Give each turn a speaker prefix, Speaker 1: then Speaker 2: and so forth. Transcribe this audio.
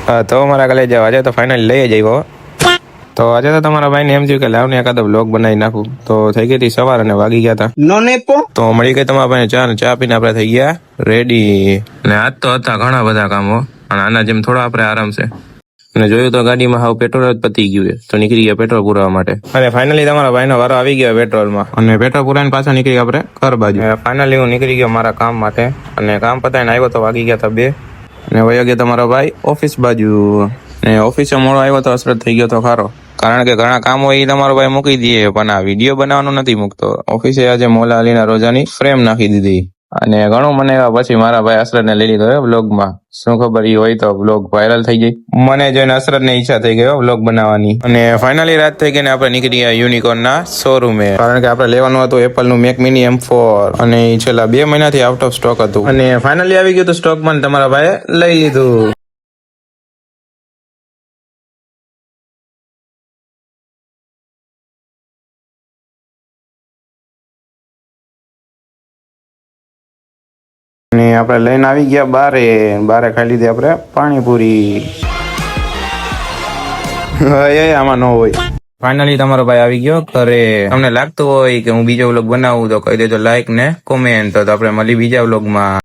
Speaker 1: તો મારા કાલે જાવ આજે તો ફાઇનલ લઈ જ આવ્યો. તો આજે તો તમારા ભાઈને એમ થયું કે લાવને એકાદો બ્લોગ બનાવી નાખું. તો થઈ ગઈ હતી સવાર અને વાગી ગયા હતા તો મળી ગઈ તમારા ભાઈને ચા પીને આપણે થઈ ગયા રેડી. અને આજ તો હતા ઘણા બધા કામો અને આના જેમ થોડો આપણે આરામ છે. અને જોયું તો ગાડીમાં હાવ પેટ્રોલ જ પતી ગયું છે તો નીકળી ગયા પેટ્રોલ પુરાવા માટે. અને ફાઇનલી તમારા ભાઈનો વારો આવી ગયો પેટ્રોલમાં અને પેટ્રોલ પુરાઈને પાછા નીકળી ગયા આપણે ઘર બાજુ. ફાઇનલી હું નીકળી ગયો મારા કામ માટે અને કામ પતાવીને આવ્યો તો વાગી ગયા હતા 2 અને વયો ગયો તમારો ભાઈ ઓફિસ બાજુ. ને ઓફિસે મોડો આવ્યો તો અસરત થઈ ગયો તો ખારો, કારણ કે ઘણા કામ હોય એ તમારો ભાઈ મૂકી દે પણ આ વિડીયો બનાવવાનો નથી મૂકતો. ઓફિસે આજે મોલા અલીના રોજાની ફ્રેમ નાખી દીધી અને ઘણું મને પછી મારા ભાઈ અસરતને લઈ લીધો વ્લોગમાં. શું ખબર એ હોય તો વ્લોગ વાયરલ થઈ જાય. મને જોઈને અસરતને ઈચ્છા થઈ ગયો વ્લોગ બનાવવાની. અને ફાઇનલી રાત થઈ ગઈ ને આપણે નીકળી ગયા યુનિકોર્નના શોરૂમે, કારણ કે આપણે લેવાનું હતું એપલનું મેક મિની M4 અને એ છેલ્લા 2 મહિનાથી આઉટ ઓફ સ્ટોક હતું અને ફાઇનલી આવી ગયું તો સ્ટોકમાં તમારા ભાઈએ લઈ લીધું. અને આપણે લઈને આવી ગયા બારે ખાઈ લીધી આપણે પાણીપુરી. આમાં ન હોય. ફાઇનલી તમારો ભાઈ આવી ગયો ઘરે. તમને લાગતું હોય કે હું બીજો વ્લોગ બનાવું તો કહી દેજો લાઈક ને કોમેન્ટ. તો આપણે મળી બીજા વ્લોગમાં.